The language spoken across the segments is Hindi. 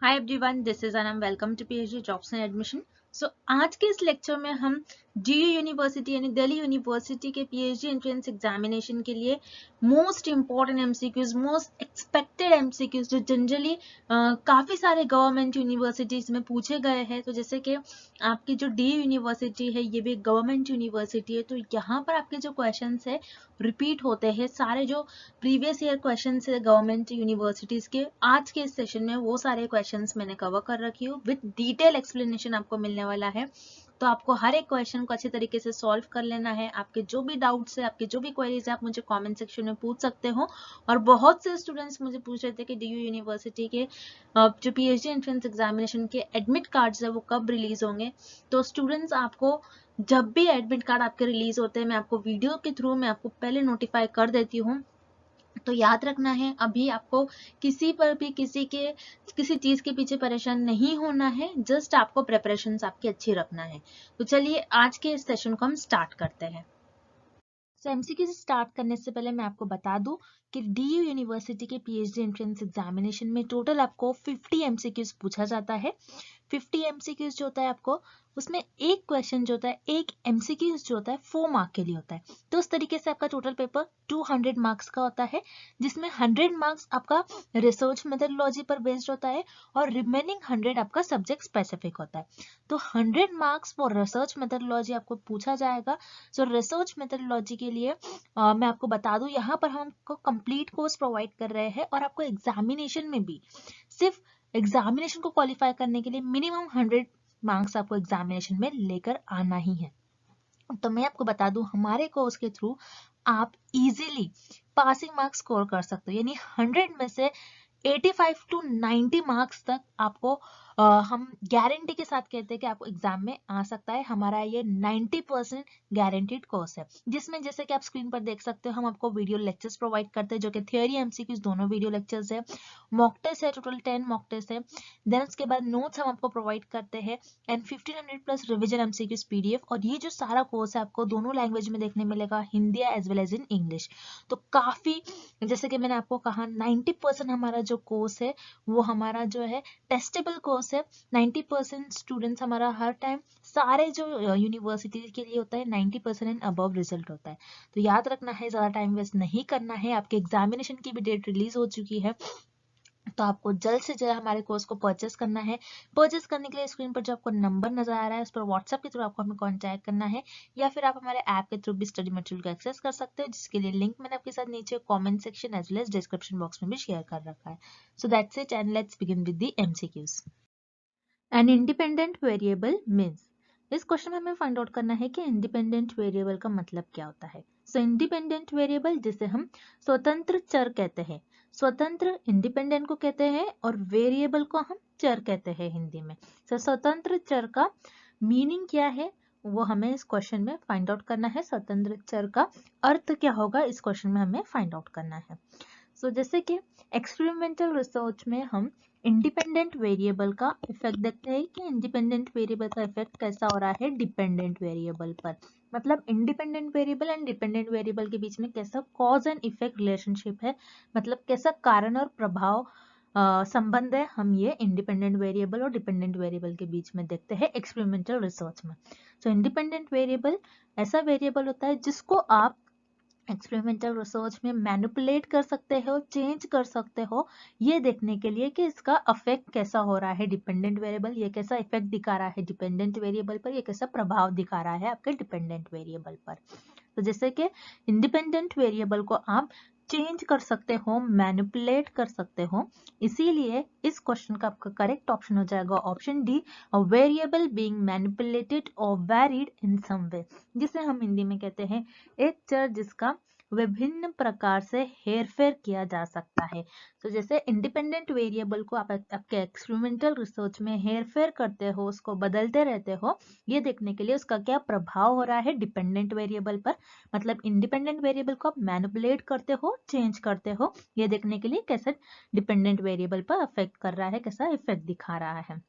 Hi everyone, this is Anam. Welcome to PhD jobs and admission. आज के इस लेक्चर में हम डीयू यूनिवर्सिटी यानी दिल्ली यूनिवर्सिटी के पीएचडी एंट्रेंस एग्जामिनेशन के लिए most important MCQs, most expected MCQs जो जनरली काफी सारे गवर्नमेंट यूनिवर्सिटीज में पूछे गए हैं। तो जैसे कि आपकी जो डीयू यूनिवर्सिटी है ये भी गवर्नमेंट यूनिवर्सिटी है, तो यहाँ पर आपके जो क्वेश्चन है रिपीट होते हैं। सारे जो प्रीवियस ईयर क्वेश्चंस है गवर्नमेंट यूनिवर्सिटीज के, आज के इस सेशन में वो सारे क्वेश्चंस मैंने कवर कर रखी हूँ। विद डिटेल एक्सप्लेनेशन आपको मिलने वाला है, तो आपको हर एक क्वेश्चन को अच्छे तरीके से सॉल्व कर लेना है। आपके जो भी डाउट्स है, आपके जो भी क्वेरीज है, आप मुझे कमेंट सेक्शन में पूछ सकते हो। और बहुत से स्टूडेंट्स मुझे पूछ रहे थे कि डीयू यूनिवर्सिटी के जो पीएचडी एंट्रेंस एग्जामिनेशन के एडमिट कार्ड्स है वो कब रिलीज होंगे। तो स्टूडेंट्स, आपको जब भी एडमिट कार्ड आपके रिलीज होते हैं, मैं आपको वीडियो के थ्रू मैं आपको पहले नोटिफाई कर देती हूँ। तो याद रखना है, अभी आपको किसी पर भी किसी चीज के पीछे परेशान नहीं होना है, जस्ट आपको प्रिपरेशंस आपकी अच्छी रखना है। तो चलिए आज के इस सेशन को हम स्टार्ट करते हैं। एमसीक्यू से स्टार्ट करने से पहले मैं आपको बता दूं कि डीयू यूनिवर्सिटी के पीएचडी एंट्रेंस एग्जामिनेशन में टोटल आपको 50 एमसीक्यूज पूछा जाता है। 50 एमसीक्यूज जो होता है आपको, उसमें एक क्वेश्चन जो होता है, एक एमसीक्यूज जो होता है 4 मार्क के लिए होता है। तो उस तरीके से आपका टोटल पेपर 200 मार्क्स का होता है, जिसमें 100 मार्क्स आपका रिसर्च मेथोडोलॉजी पर बेस्ड होता है और रिमेनिंग 100 आपका सब्जेक्ट स्पेसिफिक होता है। तो 100 मार्क्स फॉर रिसर्च मेथोडोलॉजी आपको पूछा जाएगा। सो रिसर्च मेथोडोलॉजी के लिए मैं आपको बता दूं, यहाँ पर हम आपको कंप्लीट कोर्स प्रोवाइड कर रहे हैं और आपको एग्जामिनेशन में भी सिर्फ एग्जामिनेशन को क्वालिफाई करने के लिए मिनिमम 100 मार्क्स आपको एग्जामिनेशन में लेकर आना ही है। तो मैं आपको बता दूं, हमारे कोर्स के थ्रू आप इजीली पासिंग मार्क्स स्कोर कर सकते हो, यानी 100 में से 85 टू 90 मार्क्स तक आपको हम गारंटी के साथ कहते हैं कि आपको एग्जाम में आ सकता है। हमारा ये 90% गारंटीड कोर्स है, जिसमें जैसे कि आप स्क्रीन पर देख सकते हो, हम आपको वीडियो लेक्चर्स प्रोवाइड करते हैं, जो कि थियोरी एमसीक्यूज दोनों वीडियो लेक्चर्स है। मॉक टेस्ट है, टोटल 10 मॉक टेस्ट है। देन उसके बाद नोट्स हम आपको प्रोवाइड करते हैं and 1500 plus revision MCQs PDF. और ये जो सारा कोर्स है आपको दोनों लैंग्वेज में देखने मिलेगा, Hindi as well as in English. तो काफी, जैसे कि मैंने आपको कहा, 90% हमारा जो कोर्स है वो हमारा जो है टेस्टेबल कोर्स है। 90% स्टूडेंट्स हमारा हर टाइम सारे जो यूनिवर्सिटी के लिए होता है 90% एंड अबव रिजल्ट होता है। तो याद रखना है, ज्यादा टाइम वेस्ट नहीं करना है। आपके एग्जामिनेशन की भी डेट रिलीज हो चुकी है, तो आपको जल्द से जल्द हमारे कोर्स को परचेस करना है। परचेस करने के लिए स्क्रीन पर जो आपको नंबर नजर आ रहा है, उस पर व्हाट्सएप के थ्रू आपको हमें कांटेक्ट करना है, या फिर आप हमारे ऐप के थ्रू भी स्टडी मटेरियल को एक्सेस कर सकते हो, जिसके लिए लिंक मैंने आपके साथ नीचे comment section as well as description box में भी शेयर कर रखा है। So that's it and let's begin with the MCQs. An independent variable means, इस क्वेश्चन में हमें फाइंड आउट करना है कि इंडिपेंडेंट वेरिएबल का मतलब क्या होता है। सो इंडिपेंडेंट वेरिएबल, जिसे हम स्वतंत्र चर कहते हैं, स्वतंत्र इंडिपेंडेंट को कहते हैं और वेरिएबल को हम चर कहते हैं हिंदी में। सो स्वतंत्र चर का मीनिंग क्या है वो हमें इस क्वेश्चन में फाइंड आउट करना है। स्वतंत्र चर का अर्थ क्या होगा इस क्वेश्चन में हमें फाइंड आउट करना है। सो जैसे कि एक्सपेरिमेंटल रिसर्च में हम इंडिपेंडेंट वेरिएबल का इफेक्ट देखते हैं कि इंडिपेंडेंट वेरिएबल का इफेक्ट कैसा हो रहा है डिपेंडेंट वेरिएबल पर। मतलब independent variable and dependent variable के बीच में कैसा कॉज एंड इफेक्ट रिलेशनशिप है, मतलब कैसा कारण और प्रभाव संबंध है, हम ये इंडिपेंडेंट वेरिएबल और डिपेंडेंट वेरिएबल के बीच में देखते हैं एक्सपेरिमेंटल रिसर्च में। सो इंडिपेंडेंट वेरिएबल ऐसा वेरिएबल होता है जिसको आप एक्सपेरिमेंटल रिसर्च में मैनिपुलेट कर सकते हो, चेंज कर सकते हो, ये देखने के लिए कि इसका इफेक्ट कैसा हो रहा है डिपेंडेंट वेरिएबल, ये कैसा इफेक्ट दिखा रहा है डिपेंडेंट वेरिएबल पर, ये कैसा प्रभाव दिखा रहा है आपके डिपेंडेंट वेरिएबल पर। तो जैसे कि इंडिपेंडेंट वेरिएबल को आप चेंज कर सकते हो, मैनिपुलेट कर सकते हो, इसीलिए इस क्वेश्चन का आपका करेक्ट ऑप्शन हो जाएगा option D, a variable being manipulated और वेरीड इन सम वे, जिसे हम हिंदी में कहते हैं एक चर जिसका विभिन्न प्रकार से हेरफेर किया जा सकता है। तो जैसे इंडिपेंडेंट वेरिएबल को आप आपके एक्सपेरिमेंटल रिसर्च में हेरफेर करते हो, उसको बदलते रहते हो, ये देखने के लिए उसका क्या प्रभाव हो रहा है डिपेंडेंट वेरिएबल पर। मतलब इंडिपेंडेंट वेरिएबल को आप मैनिपुलेट करते हो, चेंज करते हो, ये देखने के लिए कैसे डिपेंडेंट वेरिएबल पर अफेक्ट कर रहा है, कैसा इफेक्ट दिखा रहा है।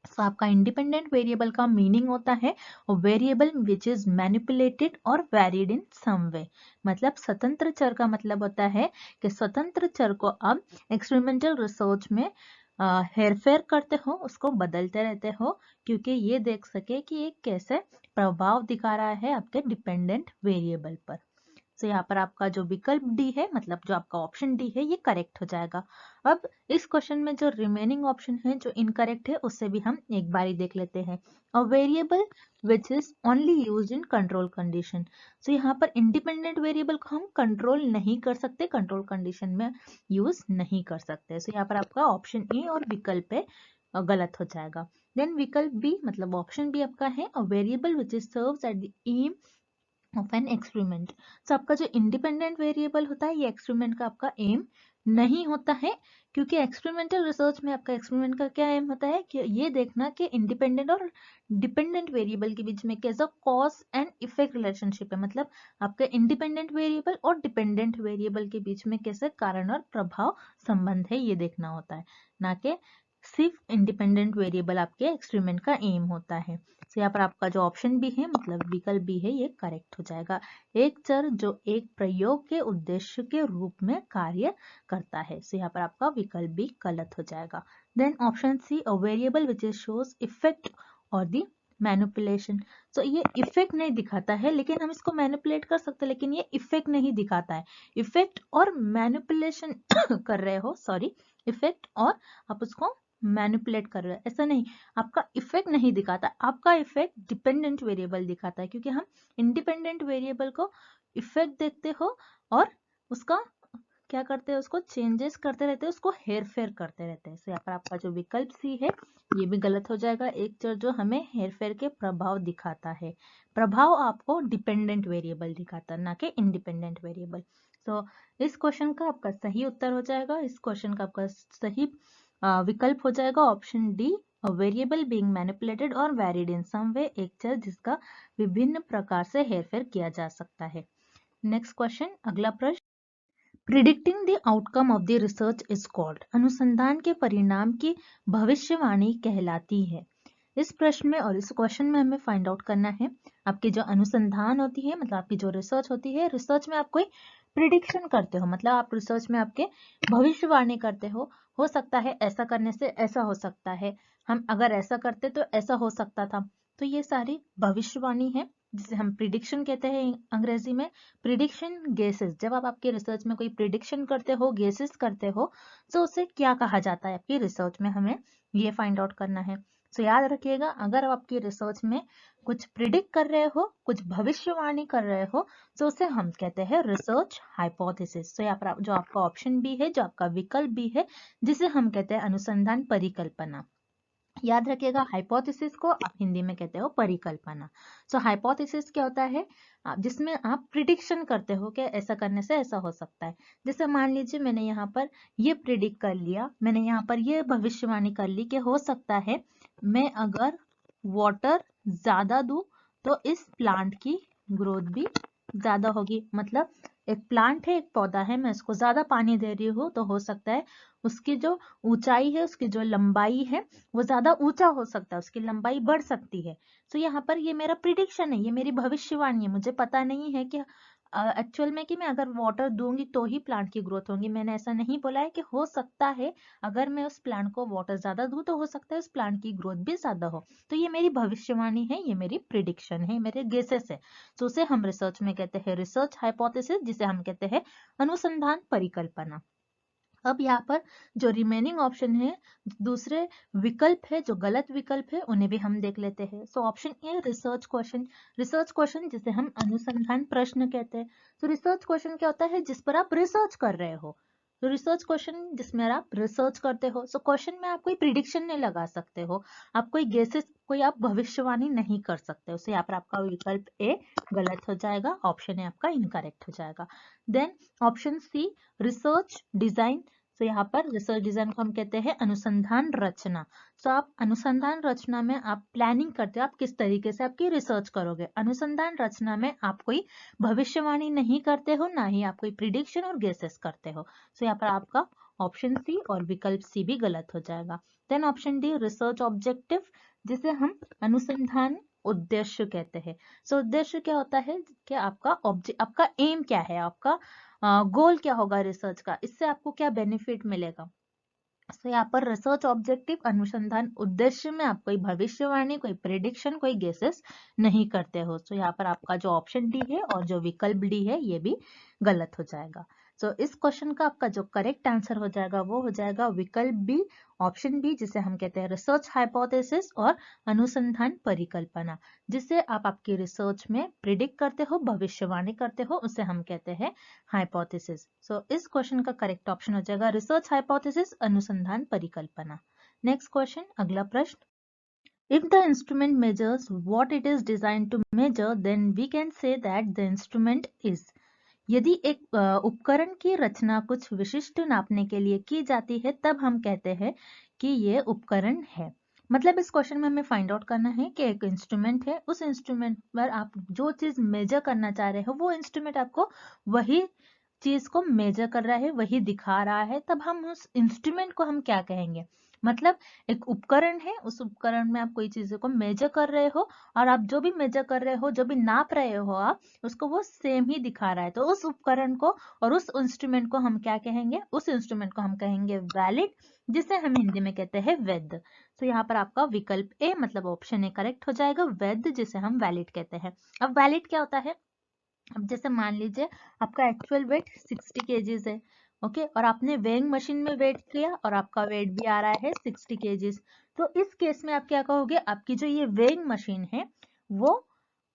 तो आपका इंडिपेंडेंट वेरिएबल का मीनिंग होता है वेरिएबल विच इज मैनिपुलेटेड और वेरिड इन सम वे। मतलब स्वतंत्र चर का मतलब होता है कि स्वतंत्र चर को अब एक्सपेरिमेंटल रिसर्च में हेरफेर करते हो, उसको बदलते रहते हो, क्योंकि ये देख सके कि ये कैसे प्रभाव दिखा रहा है आपके डिपेंडेंट वेरिएबल पर। तो यहाँ पर आपका जो विकल्प डी है, मतलब जो आपका ऑप्शन डी है, ये करेक्ट हो जाएगा। अब इस क्वेश्चन में जो रिमेनिंग ऑप्शन है जो इनकरेक्ट है, उससे भी हम एक बारी देख लेते हैं। अ variable which is only used in control condition. तो यहाँ पर इंडिपेंडेंट वेरिएबल को हम कंट्रोल नहीं कर सकते, कंट्रोल कंडीशन में यूज नहीं कर सकते। तो यहाँ पर आपका ऑप्शन ए और विकल्प है गलत हो जाएगा। देन विकल्प बी, मतलब ऑप्शन बी आपका है, a variable which is serves at the aim of an experiment. तो आपका जो इंडिपेंडेंट वेरिएबल होता है, ये एक्सपेरिमेंट का आपका एम नहीं होता है, क्योंकि एक्सपेरिमेंटल रिसर्च में आपका एक्सपेरिमेंट का क्या एम होता है कि ये देखना कि इंडिपेंडेंट और डिपेंडेंट वेरिएबल के बीच में कैसा कॉज एंड इफेक्ट रिलेशनशिप है, मतलब आपके इंडिपेंडेंट वेरिएबल और डिपेंडेंट वेरिएबल के बीच में कैसे कारण और प्रभाव संबंध है, ये देखना होता है, ना कि सिर्फ इंडिपेंडेंट वेरिएबल आपके एक्सपेरिमेंट का एम होता है। तो यहाँ पर आपका जो ऑप्शन बी है, मतलब विकल्प बी है, ये करेक्ट हो जाएगा। एक चर जो एक प्रयोग के उद्देश्य के रूप में कार्य करता है। तो यहाँ पर आपका विकल्प बी गलत हो जाएगा। Then option C, a variable which shows effect और द मैनिपुलेशन। तो ये इफेक्ट नहीं दिखाता है, लेकिन हम इसको मैनिपुलेट कर सकते हैं, लेकिन ये इफेक्ट नहीं दिखाता है। इफेक्ट और मैनिपुलेशन कर रहे हो, सॉरी, इफेक्ट और आप उसको मैनिपुलेट कर रहे हो, ऐसा नहीं। आपका इफेक्ट नहीं दिखाता, आपका इफेक्ट डिपेंडेंट वेरिएबल दिखाता है, क्योंकि हम इंडिपेंडेंट वेरिएबल को इफेक्ट देखते हो और उसका क्या करते हैं, उसको चेंजेस करते रहते हैं, उसको हेर फेर करते रहते हैं। तो यहाँ पर आपका जो विकल्प सी है, ये भी गलत हो जाएगा। एक चर जो हमें हेर फेर के प्रभाव दिखाता है, प्रभाव आपको डिपेंडेंट वेरिएबल दिखाता है, ना कि इंडिपेंडेंट वेरिएबल। तो इस क्वेश्चन का आपका सही उत्तर हो जाएगा, इस क्वेश्चन का आपका सही विकल्प हो जाएगा option D, a variable being manipulated और वैरिड इन सम वे, एक चर जिसका विभिन्न प्रकार से हेरफेर किया जा सकता है। नेक्स्ट क्वेश्चन, अगला प्रश्न, predicting the outcome of the research is called. अनुसंधान के परिणाम की भविष्यवाणी कहलाती है। इस प्रश्न में और इस क्वेश्चन में हमें फाइंड आउट करना है, आपकी जो अनुसंधान होती है, मतलब आपकी जो रिसर्च होती है, रिसर्च में आप कोई प्रिडिक्शन करते हो, मतलब आप रिसर्च में आपके भविष्यवाणी करते हो सकता है ऐसा करने से ऐसा हो सकता है, हम अगर ऐसा करते तो ऐसा हो सकता था। तो ये सारी भविष्यवाणी है, जिसे हम प्रिडिक्शन कहते हैं अंग्रेजी में। प्रिडिक्शन गेसेस, जब आप आपके रिसर्च में कोई प्रिडिक्शन करते हो, गेसेस करते हो, तो उसे क्या कहा जाता है आपकी रिसर्च में, हमें ये फाइंड आउट करना है। तो याद रखिएगा, अगर आप आपकी रिसर्च में कुछ प्रिडिक्ट कर रहे हो, कुछ भविष्यवाणी कर रहे हो, तो उसे हम कहते हैं रिसर्च हाइपोथेसिस। तो यहाँ पर जो आपका ऑप्शन बी है, जो आपका विकल्प बी है, जिसे हम कहते हैं अनुसंधान परिकल्पना। याद रखिएगा, हाइपोथेसिस को आप हिंदी में कहते हो परिकल्पना। सो हाइपोथेसिस क्या होता है, जिसमें आप प्रिडिक्शन करते हो कि ऐसा करने से ऐसा हो सकता है। जैसे मान लीजिए मैंने यहाँ पर ये प्रिडिक्ट कर लिया, मैंने यहाँ पर ये भविष्यवाणी कर ली कि हो सकता है मैं अगर वाटर ज्यादा दूं तो इस प्लांट की ग्रोथ भी ज्यादा होगी। मतलब एक प्लांट है, एक पौधा है, मैं उसको ज्यादा पानी दे रही हूँ तो हो सकता है उसकी जो ऊंचाई है, उसकी जो लंबाई है, वो ज्यादा ऊंचा हो सकता है, उसकी लंबाई बढ़ सकती है। तो यहाँ पर ये मेरा प्रिडिक्शन है, ये मेरी भविष्यवाणी है। मुझे पता नहीं है कि एक्चुअल में कि मैं अगर वाटर दूंगी तो ही प्लांट की ग्रोथ होगी। मैंने ऐसा नहीं बोला है कि हो सकता है अगर मैं उस प्लांट को वाटर ज्यादा दूं तो हो सकता है उस प्लांट की ग्रोथ भी ज्यादा हो। तो ये मेरी भविष्यवाणी है, ये मेरी प्रिडिक्शन है, मेरे गेसेस है। तो उसे हम रिसर्च में कहते हैं रिसर्च हाइपोथेसिस, जिसे हम कहते हैं अनुसंधान परिकल्पना। अब यहाँ पर जो रिमेनिंग ऑप्शन है, दूसरे विकल्प है, जो गलत विकल्प है, उन्हें भी हम देख लेते हैं। So option A, research question. Research question जिसे हम अनुसंधान प्रश्न कहते हैं। तो रिसर्च क्वेश्चन क्या होता है, जिस पर आप रिसर्च कर रहे हो। तो रिसर्च क्वेश्चन जिसमें आप रिसर्च करते हो, सो क्वेश्चन में आप कोई प्रिडिक्शन नहीं लगा सकते हो, आप कोई गेसेस, कोई आप भविष्यवाणी नहीं कर सकते हो। सो यहाँ पर आपका विकल्प ए गलत हो जाएगा, ऑप्शन ए आपका इनकरेक्ट हो जाएगा। Then option C, research design. तो यहाँ पर रिसर्च डिजाइन को हम कहते हैं अनुसंधान रचना। तो आप अनुसंधान रचना में आप प्लानिंग करते हो, आप किस तरीके से आपकी रिसर्च करोगे। अनुसंधान रचना में आप कोई भविष्यवाणी नहीं करते हो, ना ही आप कोई प्रिडिक्शन और गेसेस करते हो। तो यहाँ पर आपका ऑप्शन सी और विकल्प सी भी गलत हो जाएगा। Then option D, research objective, जिसे हम अनुसंधान उद्देश्य कहते हैं। सो उद्देश्य क्या होता है कि आपका ऑब्जेक्ट, आपका एम क्या है, आपका गोल क्या होगा रिसर्च का, इससे आपको क्या बेनिफिट मिलेगा। तो यहाँ पर रिसर्च ऑब्जेक्टिव, अनुसंधान उद्देश्य में आप कोई भविष्यवाणी, कोई प्रिडिक्शन, कोई गेसेस नहीं करते हो। तो यहाँ पर आपका जो ऑप्शन डी है और जो विकल्प डी है ये भी गलत हो जाएगा। तो इस क्वेश्चन का आपका जो करेक्ट आंसर हो जाएगा वो हो जाएगा विकल्प बी, ऑप्शन बी, जिसे हम कहते हैं रिसर्च हाइपोथेसिस और अनुसंधान परिकल्पना। जिसे आप आपकी रिसर्च में प्रिडिक्ट करते हो, भविष्यवाणी करते हो, उसे हम कहते हैं हाइपोथेसिस। सो इस क्वेश्चन का करेक्ट ऑप्शन हो जाएगा रिसर्च हाइपोथेसिस, अनुसंधान परिकल्पना। नेक्स्ट क्वेश्चन, अगला प्रश्न, if the instrument measures what it is designed to measure, then we can say that the instrument is। यदि एक उपकरण की रचना कुछ विशिष्ट नापने के लिए की जाती है तब हम कहते हैं कि ये उपकरण है। मतलब इस क्वेश्चन में हमें फाइंड आउट करना है कि एक इंस्ट्रूमेंट है, उस इंस्ट्रूमेंट पर आप जो चीज मेजर करना चाह रहे हो वो इंस्ट्रूमेंट आपको वही चीज को मेजर कर रहा है, वही दिखा रहा है, तब हम उस इंस्ट्रूमेंट को हम क्या कहेंगे। मतलब एक उपकरण है, उस उपकरण में आप कोई चीजों को मेजर कर रहे हो और आप जो भी मेजर कर रहे हो, जो भी नाप रहे हो आप, उसको वो सेम ही दिखा रहा है। तो उस उपकरण को और उस इंस्ट्रूमेंट को हम क्या कहेंगे, उस इंस्ट्रूमेंट को हम कहेंगे वैलिड, जिसे हम हिंदी में कहते हैं वैध। तो यहाँ पर आपका विकल्प ए मतलब ऑप्शन ए करेक्ट हो जाएगा, वैध जिसे हम वैलिड कहते हैं। अब वैलिड क्या होता है, अब जैसे मान लीजिए आपका एक्चुअल वेट 60 केजीज है, ओके, और आपने वेइंग मशीन में वेट किया और आपका वेट भी आ रहा है 60 केजीज। तो इस केस में आप क्या कहोगे, आपकी जो ये वेइंग मशीन है वो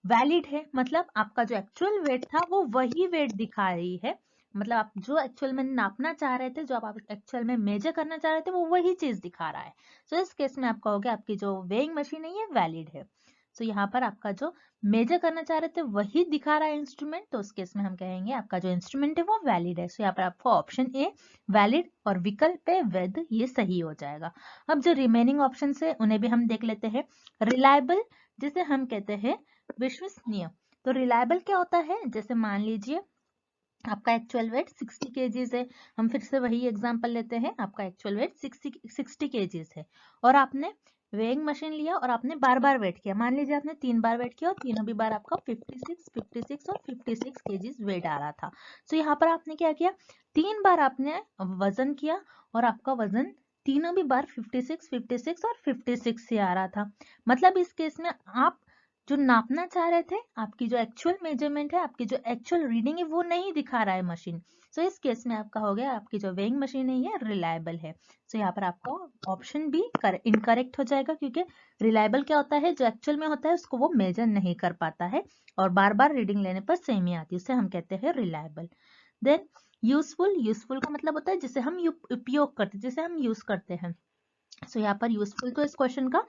वैलिड है, मतलब आपका जो एक्चुअल वेट था वो वही वेट दिखा रही है। मतलब आप जो एक्चुअल में नापना चाह रहे थे, जो आप एक्चुअल में मेजर करना चाह रहे थे, वो वही चीज दिखा रहा है। तो इस केस में आप कहोगे आपकी जो वेइंग मशीन है ये वैलिड है। तो यहाँ पर आपका जो मेजर करना चाह रहे थे वही दिखा रहा है इंस्ट्रूमेंट, तो उस केस में हम कहेंगे आपका जो इंस्ट्रूमेंट है वो वैलिड है। सो यहाँ पर आपको ऑप्शन ए वैलिड और विकल्प ए वैध ये सही हो जाएगा। अब जो रिमेनिंग ऑप्शन है उन्हें भी हम देख लेते हैं। रिलायबल जिसे हम कहते हैं विश्वसनीय। तो रिलायबल क्या होता है, जैसे मान लीजिए आपका एक्चुअल वेट 60 केजीज है, हम फिर से वही एग्जांपल लेते हैं, आपका एक्चुअल वेट 60 केजीज है और आपने वेइंग मशीन लिया और आपने बार बार वेट किया, मान लीजिए आपने 3 बार वेट किया और तीनों भी बार आपका 56 और 56 केजीज वेट आ रहा था। तो यहाँ पर आपने क्या किया, 3 बार आपने वजन किया और आपका वजन तीनों भी बार 56 और 56 से आ रहा था। मतलब इस केस में आप जो नापना चाह रहे थे, आपकी जो एक्चुअल मेजरमेंट है, आपकी जो एक्चुअल रीडिंग है वो नहीं दिखा रहा है मशीन। सो इस केस में आपका हो गया आपकी जो वेइंग मशीन है ये रिलायबल है। सो यहाँ पर आपका ऑप्शन बी इनकरेक्ट हो जाएगा, क्योंकि रिलायबल क्या होता है, जो एक्चुअल में होता है उसको वो मेजर नहीं कर पाता है और बार बार रीडिंग लेने पर सेम ही आती है, उसे हम कहते हैं रिलायबल। देन यूजफुल, यूजफुल का मतलब होता है जिसे हम उपयोग करते, जिसे हम यूज करते हैं। सो यहाँ पर यूजफुल तो इस क्वेश्चन का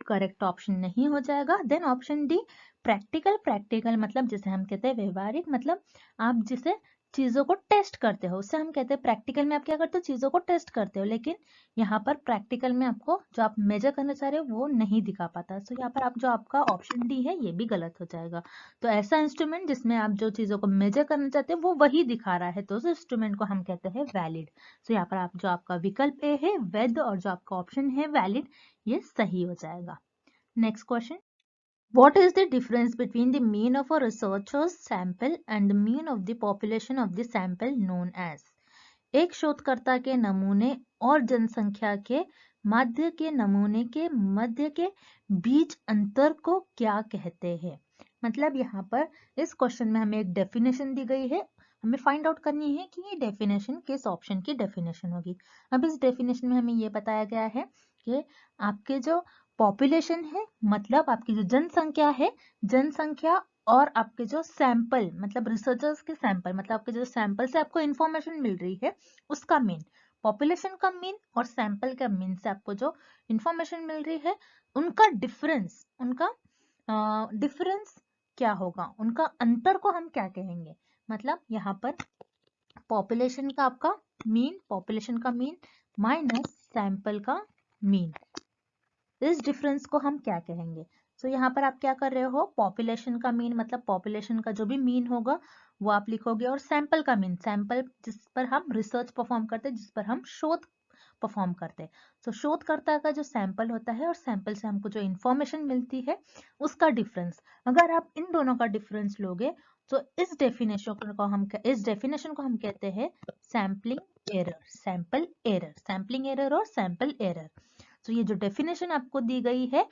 करेक्ट ऑप्शन नहीं हो जाएगा। Then option D practical, practical मतलब जिसे हम कहते हैं व्यवहारिक, मतलब आप जिसे चीजों को टेस्ट करते हो उसे हम कहते हैं प्रैक्टिकल में आप क्या करते हो, चीजों को टेस्ट करते हो, लेकिन यहाँ पर प्रैक्टिकल में आपको जो आप मेजर करना चाह रहे हो वो नहीं दिखा पाता। सो यहाँ पर आप जो आपका ऑप्शन डी है ये भी गलत हो जाएगा। तो ऐसा इंस्ट्रूमेंट जिसमें आप जो चीजों को मेजर करना चाहते हो वो वही दिखा रहा है, तो उस इंस्ट्रूमेंट को हम कहते हैं वैलिड। सो यहाँ पर आप जो आपका विकल्प ए है वैध और जो आपका ऑप्शन है वैलिड ये सही हो जाएगा। Next question. What is the difference between the mean of a researcher's sample and the mean of the population of the sample known as? एक शोधकर्ता के नमूने और जनसंख्या के मध्य के नमूने के मध्य के बीच अंतर को क्या कहते हैं। मतलब यहाँ पर इस क्वेश्चन में हमें एक डेफिनेशन दी गई है, हमें फाइंड आउट करनी है कि ये डेफिनेशन किस ऑप्शन की डेफिनेशन होगी। अब इस डेफिनेशन में हमें ये बताया गया है कि आपके जो पॉपुलेशन है, मतलब आपकी जो जनसंख्या है, जनसंख्या और आपके जो सैंपल मतलब रिसर्चर्स के सैंपल, मतलब आपके जो सैंपल से आपको इंफॉर्मेशन मिल रही है उसका मीन, पॉपुलेशन का मीन और सैंपल का मीन से आपको जो इंफॉर्मेशन मिल रही है उनका डिफरेंस, उनका डिफरेंस क्या होगा, उनका अंतर को हम क्या कहेंगे। मतलब यहाँ पर पॉपुलेशन का आपका मीन, पॉपुलेशन का मीन माइनस सैंपल का मीन, इस डिफरेंस को हम क्या कहेंगे। सो यहाँ पर आप क्या कर रहे हो, पॉपुलेशन का मीन मतलब पॉपुलेशन का जो भी मीन होगा वो आप लिखोगे और सैंपल का मीन, सैंपल जिस पर हम रिसर्च परफॉर्म करते हैं, जिस पर हम शोध परफॉर्म करते हैं। तो शोधकर्ता का जो सैंपल होता है और सैंपल से हमको जो इंफॉर्मेशन मिलती है उसका डिफरेंस, अगर आप इन दोनों का डिफरेंस लोगे तो इस डेफिनेशन को हम कहते हैं sampling error, sample error, sampling error और सैंपल एरर। तो ये जो डेफिनेशन आपको दी गई है,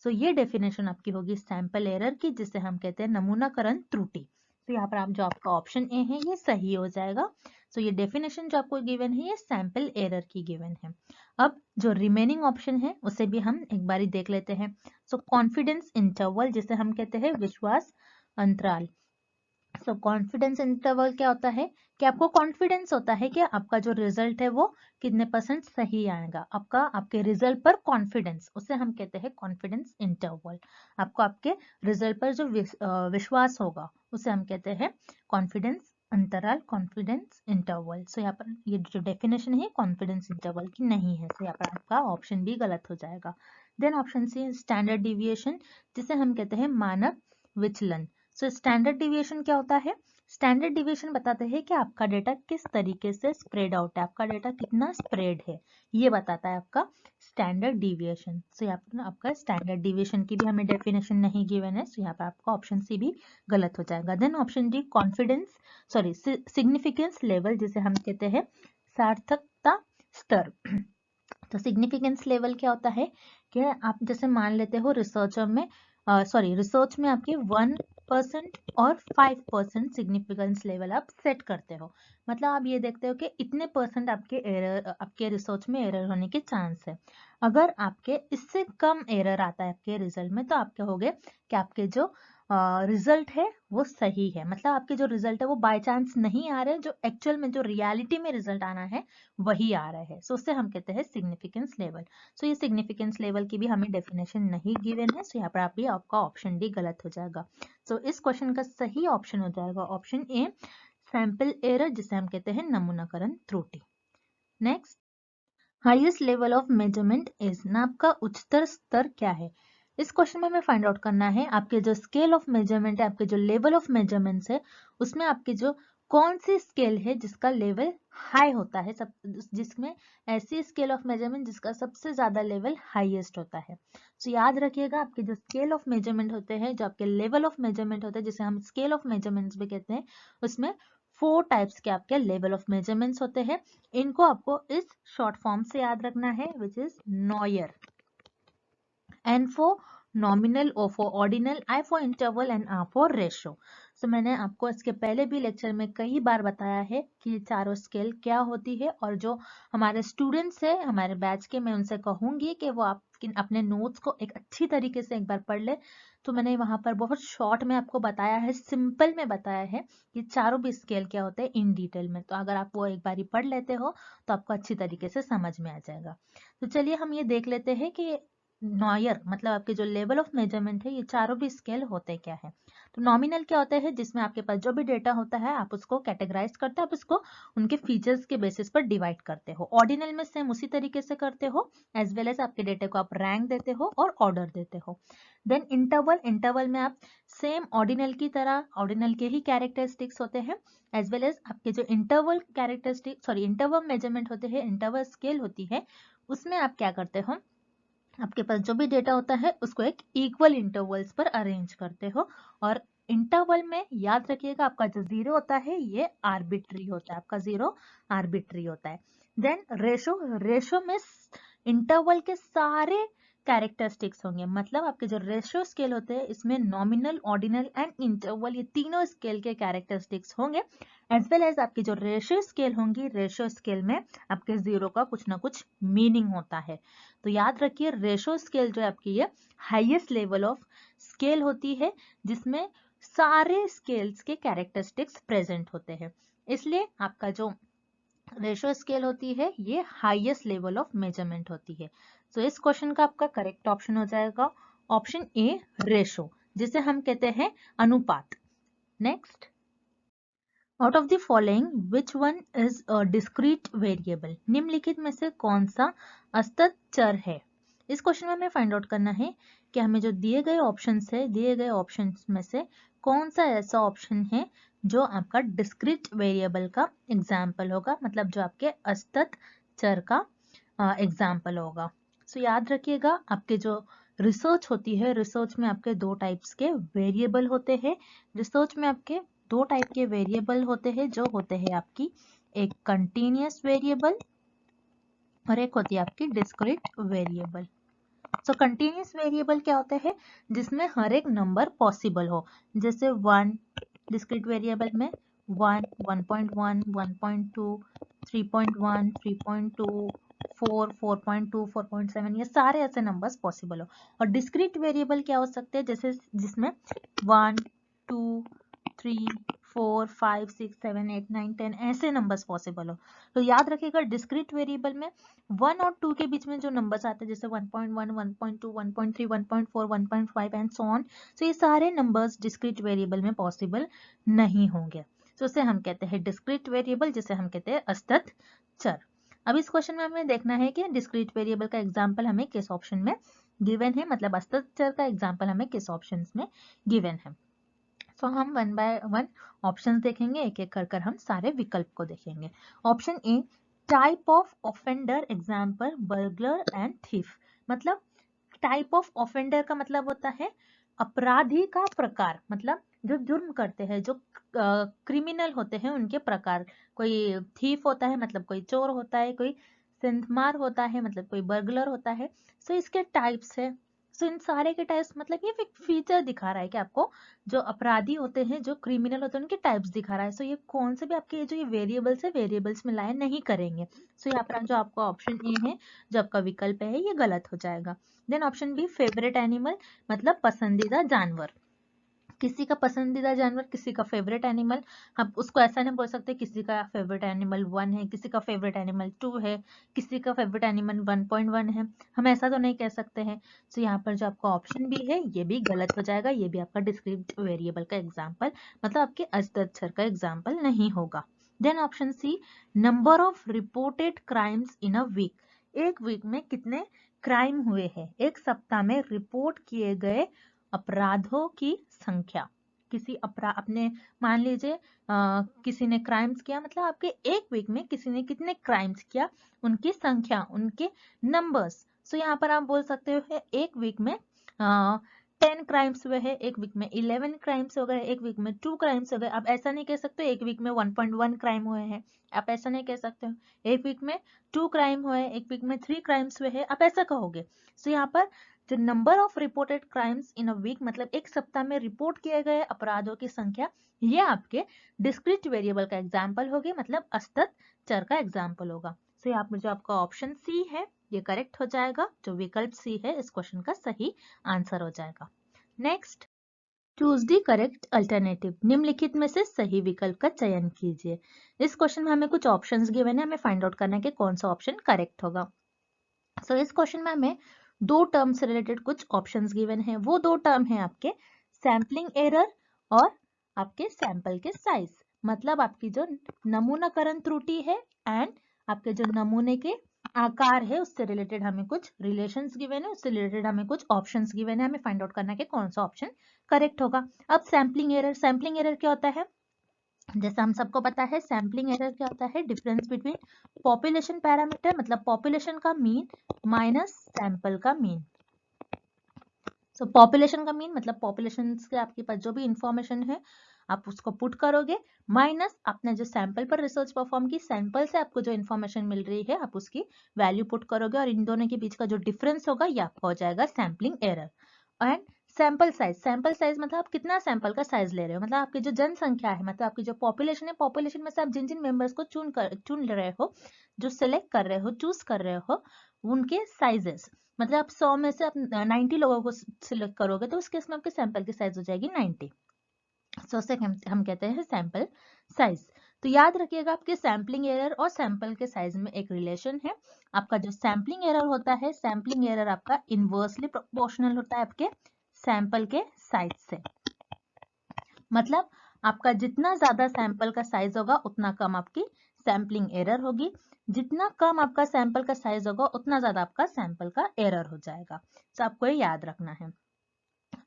सो ये डेफिनेशन आपकी होगी सैंपल एरर की, जिसे हम कहते हैं नमूनाकरण त्रुटि। तो यहाँ पर आप जो आपका ऑप्शन ए है ये सही हो जाएगा। सो ये डेफिनेशन जो आपको गिवन है ये सैंपल एरर की गिवन है। अब जो रिमेनिंग ऑप्शन है उसे भी हम एक बारी देख लेते हैं। सो कॉन्फिडेंस इंटरवल, जिसे हम कहते हैं विश्वास अंतराल। सो कॉन्फिडेंस इंटरवल क्या होता है कि आपको कॉन्फिडेंस होता है कि आपका जो रिजल्ट है वो कितने % सही आएगा, आपका आपके रिजल्ट पर कॉन्फिडेंस, उसे हम कहते हैं कॉन्फिडेंस इंटरवल। आपको आपके रिजल्ट पर जो विश्वास होगा उसे हम कहते हैं कॉन्फिडेंस अंतराल, कॉन्फिडेंस इंटरवल। सो यहाँ पर ये जो डेफिनेशन है कॉन्फिडेंस इंटरवल की नहीं है, तो यहाँ पर आपका ऑप्शन भी गलत हो जाएगा। Then option C standard deviation, जिसे हम कहते हैं मानक विचलन। सो स्टैंडर्ड डिविएशन क्या होता है? स्टैंडर्ड डिविएशन बताते हैं कि आपका डेटा किस तरीके से स्प्रेड आउट है, आपका डेटा कितना स्प्रेड है, ये बताता है आपका स्टैंडर्ड डिविएशन। सो यहाँ पर आपका स्टैंडर्ड डिविएशन की भी हमें डेफिनेशन नहीं गिवन है, सो यहाँ पर आपका ऑप्शन सी भी गलत हो जाएगा। Then option D confidence significance level, जिसे हम कहते हैं सार्थकता स्तर। तो सिग्निफिकेंस लेवल क्या होता है कि आप जैसे मान लेते हो रिसर्च में आपके 1% और 5% सिग्निफिकेंस लेवल आप सेट करते हो। मतलब आप ये देखते हो कि इतने % आपके रिसर्च में एरर होने के चांस है। अगर आपके इससे कम एरर आता है आपके रिजल्ट में, तो आप क्या होगे कि आपके जो रिजल्ट है वो सही है, मतलब आपके जो रिजल्ट है वो बाय चांस नहीं आ रहे, जो एक्चुअल में जो रियलिटी में रिजल्ट आना है वही आ रहा है। सो उससे हम कहते हैं सिग्निफिकेंस लेवल। सो ये सिग्निफिकेंस लेवल की भी हमें डेफिनेशन नहीं गिवन है, सो यहाँ पर आपका ऑप्शन डी गलत हो जाएगा। सो इस क्वेश्चन का सही ऑप्शन हो जाएगा ऑप्शन ए सैंपल एरर, जिसे हम कहते हैं नमूनाकरण त्रुटि। Next, highest level of measurement is, नाप का उच्चतर स्तर क्या है? इस क्वेश्चन में हमें फाइंड आउट करना है आपके जो स्केल ऑफ मेजरमेंट है, आपके जो लेवल ऑफ मेजरमेंट्स है, उसमें आपके जो कौन सी स्केल है जिसका लेवल हाई होता है, जिसमें ऐसी स्केल ऑफ मेजरमेंट जिसका सबसे ज्यादा लेवल हाईएस्ट होता है। तो याद रखिएगा आपके जो स्केल ऑफ मेजरमेंट होते हैं, जो आपके लेवल ऑफ मेजरमेंट होते हैं, जिसे हम स्केल ऑफ मेजरमेंट्स भी कहते हैं, उसमें 4 टाइप्स के आपके लेवल ऑफ मेजरमेंट्स होते हैं। इनको आपको इस शॉर्ट फॉर्म से याद रखना है, which is NOIR. N for nominal, O for ordinal, I for interval and R for ratio. So मैंने आपको इसके पहले भी लेक्चर में कई बार बताया है कि ये चारों स्केल क्या होती है, और जो हमारे स्टूडेंट्स है हमारे बैच के, मैं उनसे कहूंगी कि वो अपने नोट्स को एक अच्छी तरीके से एक बार पढ़ ले। तो मैंने वहां पर बहुत शॉर्ट में आपको बताया है, सिंपल में बताया है कि चारों भी स्केल क्या होते हैं इन डिटेल में। तो अगर आप वो एक बार पढ़ लेते हो तो आपको अच्छी तरीके से समझ में आ जाएगा। तो चलिए हम ये देख लेते हैं कि नॉयर मतलब आपके जो लेवल ऑफ मेजरमेंट है, ये चारों भी स्केल होते क्या है। तो नॉमिनल क्या होता है, जिसमें आपके पास जो भी डेटा होता है आप उसको कैटेगराइज करते हो, आप उसको उनके फीचर्स के बेसिस पर डिवाइड करते हो। ऑर्डिनल में सेम उसी तरीके से करते हो, एज वेल एज आपके डेटा को आप रैंक देते हो और ऑर्डर देते हो। देन इंटरवल में आप सेम ऑर्डिनल की तरह ऑर्डिनल के ही कैरेक्टरिस्टिक्स होते हैं, एज वेल एज आपके जो इंटरवल मेजरमेंट होते हैं, इंटरवल स्केल होती है, उसमें आप क्या करते हो, आपके पास जो भी डेटा होता है उसको एक इक्वल इंटरवल्स पर अरेंज करते हो। और इंटरवल में याद रखिएगा आपका जो जीरो होता है ये आर्बिट्री होता है, आपका जीरो आर्बिट्री होता है। देन रेशो में इंटरवल के सारे कैरेक्टरिस्टिक्स होंगे, मतलब आपके जो रेशियो स्केल होते हैं इसमें नॉमिनल, ऑर्डिनल एंड इंटरवल ये तीनों स्केल के कैरेक्टरिस्टिक्स होंगे, एज वेल एज आपकी जो रेशियो स्केल होंगी, रेशियो स्केल में आपके जीरो का कुछ ना कुछ मीनिंग होता है। तो याद रखिए रेशियो स्केल जो है आपकी ये हाईएस्ट लेवल ऑफ स्केल होती है, जिसमें सारे स्केल्स के कैरेक्टरिस्टिक्स प्रेजेंट होते हैं, इसलिए आपका जो रेशियो स्केल होती है ये हाईएस्ट लेवल ऑफ मेजरमेंट होती है। तो इस क्वेश्चन का आपका करेक्ट ऑप्शन हो जाएगा ऑप्शन ए रेशो, जिसे हम कहते हैं अनुपात। Next, out of the following which one is a discrete variable, निम्नलिखित में से कौन सा असतत चर है। इस क्वेश्चन में हमें फाइंड आउट करना है कि हमें जो दिए गए ऑप्शंस में से कौन सा ऐसा ऑप्शन है जो आपका डिस्क्रीट वेरिएबल का एग्जाम्पल होगा, मतलब जो आपके असतत चर का एग्जाम्पल होगा। सो याद रखिएगा आपके जो रिसर्च होती है, रिसर्च में आपके दो टाइप्स के वेरिएबल होते हैं। रिसर्च में आपके दो टाइप के वेरिएबल होते हैं, जो होते हैं आपकी एक कंटिन्यूअस वेरिएबल और एक होती है आपकी डिस्क्रीट वेरिएबल। सो कंटिन्यूअस वेरिएबल क्या होता है, जिसमें हर एक नंबर पॉसिबल हो, जैसे 1 डिस्क्रीट वेरिएबल में 1, 1.1, 1.2, 3.1, 3.2, 4, 4.2, 4.7, ये सारे ऐसे नंबर्स पॉसिबल हो। और डिस्क्रीट वेरिएबल क्या हो सकते हैं, जैसे जिसमें 1, 2, 3, 4, 5, 6, 7, 8, 9, 10 ऐसे नंबर्स पॉसिबल हो। तो याद रखिएगा डिस्क्रीट वेरिएबल में 1 और 2 के बीच में जो नंबर्स आते हैं, जैसे 1.1, 1.2, 1.3, 1.4, 1.5 एंड सो ऑन, तो ये सारे नंबर्स डिस्क्रीट वेरिएबल में पॉसिबल नहीं होंगे। तो उसे हम कहते हैं डिस्क्रीट वेरिएबल, जिसे हम कहते हैं असतत चर। अब इस क्वेश्चन में हमें देखना है कि डिस्क्रीट वेरिएबल का एग्जाम्पल हमें किस ऑप्शन में गिवन है, मतलब असतत चर का एग्जाम्पल हमें किस ऑप्शन में गिवन है। तो हम 1 बाय 1 ऑप्शंस देखेंगे, एक एक कर हम सारे विकल्प को देखेंगे। Option A, type of offender example burglar and thief. मतलब टाइप ऑफ ऑफेंडर का मतलब होता है अपराधी का प्रकार, मतलब जो जुर्म करते हैं, जो क्रिमिनल होते हैं उनके प्रकार। कोई थीफ होता है मतलब कोई चोर होता है, कोई सिंधमार होता है मतलब कोई बर्गलर होता है। सो इसके टाइप्स है। सो इन सारे के टाइप्स मतलब ये एक फीचर दिखा रहा है कि आपको जो अपराधी होते हैं, जो क्रिमिनल होते हैं, उनके टाइप्स दिखा रहा है। सो ये कौन से भी आपके जो ये वेरिएबल्स है, वेरिएबल्स में लाइन नहीं करेंगे। सो यहाँ पर जो आपका ऑप्शन ए है, जो आपका विकल्प है, ये गलत हो जाएगा। Then option B, favourite animal मतलब पसंदीदा जानवर। किसी का पसंदीदा जानवर, किसी का फेवरेट एनिमल, हम उसको ऐसा नहीं बोल सकते किसी का फेवरेट एनिमल 1 है, किसी का फेवरेट एनिमल 2 है, किसी का फेवरेट एनिमल 1.1 है, हम ऐसा तो नहीं कह सकते हैं। तो यहाँ पर जो आपका ऑप्शन बी है ये भी गलत हो जाएगा, ये भी आपका डिस्क्रीट वेरिएबल का एग्जाम्पल मतलब आपके अजदर का एग्जाम्पल नहीं होगा। Then option C, number of reported crimes in a week. एक वीक में कितने क्राइम हुए हैं, एक सप्ताह में रिपोर्ट किए गए अपराधों की संख्या। किसी अपराध अपने मान लीजिए किसी ने क्राइम्स किया, मतलब आपके एक वीक में किसी ने कितने क्राइम्स किया, उनकी संख्या, उनके नंबर्स। सो यहाँ पर आप बोल सकते हो एक वीक में 10 क्राइम्स हुए हैं, एक वीक में 11 क्राइम्स हो गए, एक वीक में 2 क्राइम्स हो गए। आप ऐसा नहीं कह सकते एक वीक में 1.1 क्राइम हुए हैं, आप ऐसा नहीं कह सकते हो एक वीक में 2 क्राइम हुए, एक वीक में 3 क्राइम्स हुए हैं, आप ऐसा कहोगे। सो यहाँ पर जो number of reported crimes in a week मतलब एक सप्ताह में रिपोर्ट किए गए अपराधों की संख्या, ये आपके डिस्क्रीट वेरिएबल का एग्जाम्पल होगी, मतलब असतत चर का एग्जाम्पल होगा। सो यहाँ पर जो आपका ऑप्शन सी है ये करेक्ट हो जाएगा, जो विकल्प सी है इस क्वेश्चन का सही आंसर हो जाएगा। Next, choose the correct alternative. निम्नलिखित में से सही विकल्प का चयन कीजिए। इस क्वेश्चन में हमें कुछ ऑप्शंस गिवन है, हमें फाइंड आउट करना है कि कौन सा ऑप्शन करेक्ट होगा। सो इस क्वेश्चन में हमें दो टर्म से रिलेटेड कुछ ऑप्शंस गिवन है। वो दो टर्म है आपके सैम्पलिंग एरर और आपके सैंपल के साइज, मतलब आपकी जो नमूनाकरण त्रुटि है एंड आपके जो नमूने के आकार है उससे रिलेटेड हमें कुछ रिलेशंस गिवन है, उससे रिलेटेड हमें कुछ ऑप्शंस गिवन है, हमें फाइंड आउट करना है कि कौन सा ऑप्शन करेक्ट होगा। अब सैम्पलिंग एरर क्या होता है, जैसा हम सबको पता है सैम्पलिंग एरर क्या होता है, डिफरेंस बिटवीन पॉपुलेशन पैरामीटर मतलब पॉपुलेशन का मीन माइनस सैंपल का मीन। सो पॉपुलेशन का मीन मतलब पॉपुलेशन से आपके पास जो भी इंफॉर्मेशन है आप उसको पुट करोगे, माइनस आपने जो सैंपल पर रिसर्च परफॉर्म की, सैंपल से आपको जो इन्फॉर्मेशन मिल रही है आप उसकी वैल्यू पुट करोगे, और इन दोनों के बीच का जो डिफरेंस होगा ये आपका हो जाएगा sampling error. And sample size मतलब आप कितना सैंपल का साइज ले रहे हो, मतलब आपकी जो जनसंख्या है, मतलब आपकी जो पॉपुलेशन है, पॉपुलेशन में से आप जिन जिन मेंबर्स को चुन रहे हो, जो सिलेक्ट कर रहे हो, चूज कर रहे हो, उनके साइजेस, मतलब आप 100 में से आप 90 लोगों को सिलेक्ट करोगे तो उस केस में आपके सैंपल की साइज हो जाएगी 90। सो से हम कहते हैं सैंपल साइज। तो याद रखिएगा आपके सैम्पलिंग एरर और सैंपल के साइज में एक रिलेशन है। आपका जो सैम्पलिंग एरर होता है, सैम्पलिंग एरर आपका इनवर्सली प्रोपोर्शनल होता है आपके सैंपल के साइज से, मतलब आपका जितना ज्यादा सैंपल का साइज होगा उतना कम आपकी सैम्पलिंग एरर होगी, जितना कम आपका सैंपल का साइज होगा उतना ज्यादा आपका सैंपल का एरर हो जाएगा। तो आपको ये याद रखना है।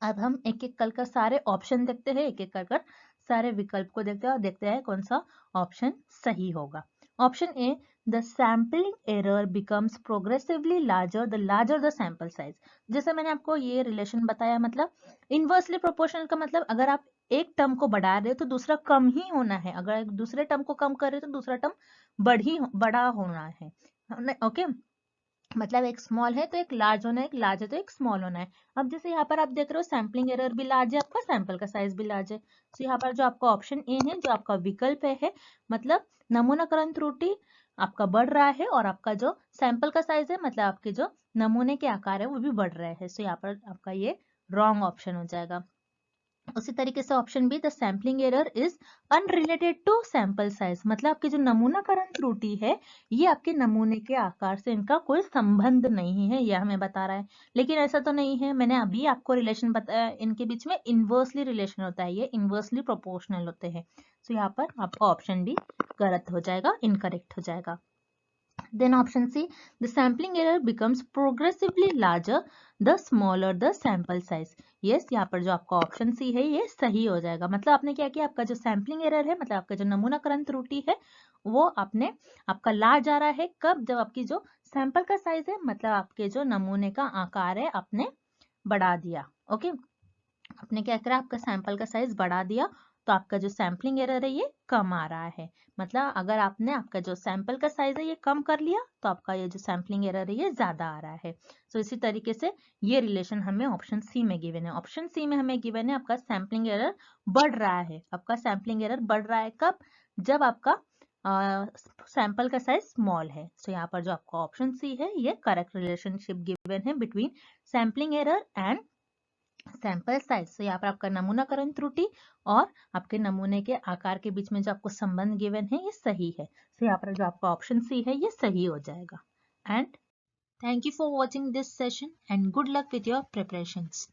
अब हम एक एक कर सारे ऑप्शन देखते हैं, एक एक कर सारे विकल्प को देखते हैं और देखते हैं कौन सा ऑप्शन सही होगा। Option A, the sampling error becomes progressively larger the larger the sample size. जैसे मैंने आपको ये रिलेशन बताया, मतलब इनवर्सली प्रोपोर्शनल का मतलब अगर आप एक टर्म को बढ़ा रहे हो तो दूसरा कम ही होना है, अगर दूसरे टर्म को कम कर रहे हो तो दूसरा टर्म बड़ा होना है, ओके। मतलब एक स्मॉल है तो एक लार्ज होना है, एक लार्ज है तो एक स्मॉल होना है। अब जैसे यहाँ पर आप देख रहे हो सैम्पलिंग एरर भी लार्ज है, आपका सैंपल का साइज भी लार्ज है। तो यहाँ पर जो आपका ऑप्शन ए है, जो आपका विकल्प है, मतलब नमूनाकरण त्रुटि आपका बढ़ रहा है और आपका जो सैंपल का साइज है, मतलब आपके जो नमूने के आकार है वो भी बढ़ रहे हैं। सो यहाँ पर आपका ये रॉन्ग ऑप्शन हो जाएगा। उसी तरीके से option B, the sampling error is unrelated to sample size, मतलब आपकी जो नमूनाकरण त्रुटि है ये आपके नमूने के आकार से इनका कोई संबंध नहीं है, यह हमें बता रहा है। लेकिन ऐसा तो नहीं है, मैंने अभी आपको रिलेशन बताया, इनके बीच में इनवर्सली रिलेशन होता है, ये इनवर्सली प्रोपोर्शनल होते हैं। तो यहाँ पर आपका ऑप्शन बी गलत हो जाएगा, इनकरेक्ट हो जाएगा। Then option C, the sampling error becomes progressively larger the smaller the sample size. Yes, यहाँ पर जो आपका ऑप्शन सी है ये सही हो जाएगा। मतलब आपने क्या किया, आपका जो सैम्पलिंग एरर है, मतलब आपका जो नमूनाकरण त्रुटि है वो आपका लार्ज आ रहा है कब, जब आपकी जो सैंपल का साइज है, मतलब आपके जो नमूने का आकार है आपने बढ़ा दिया। ओके, आपने क्या करा, आपका सैंपल का साइज बढ़ा दिया तो आपका जो सैम्पलिंग एरर है ये कम आ रहा है। मतलब अगर आपने आपका जो सैंपल का साइज है ये कम कर लिया तो आपका ये जो सैम्पलिंग एरर है ये ज्यादा आ रहा है। सो इसी तरीके से ये रिलेशन हमें ऑप्शन सी में गिवन है। ऑप्शन सी में हमें गिवन है आपका सैम्पलिंग एरर बढ़ रहा है। आपका सैम्पलिंग एरर बढ़ रहा है कब, जब आपका सैंपल का साइज स्मॉल है। सो यहाँ पर जो आपका ऑप्शन सी है ये करेक्ट रिलेशनशिप गिवन है between sampling error and sample size. तो यहाँ पर आपका नमूनाकरण त्रुटि और आपके नमूने के आकार के बीच में जो आपको संबंध गिवन है ये सही है। तो यहाँ पर जो आपका ऑप्शन सी है ये सही हो जाएगा। And thank you for watching this session and good luck with your preparations.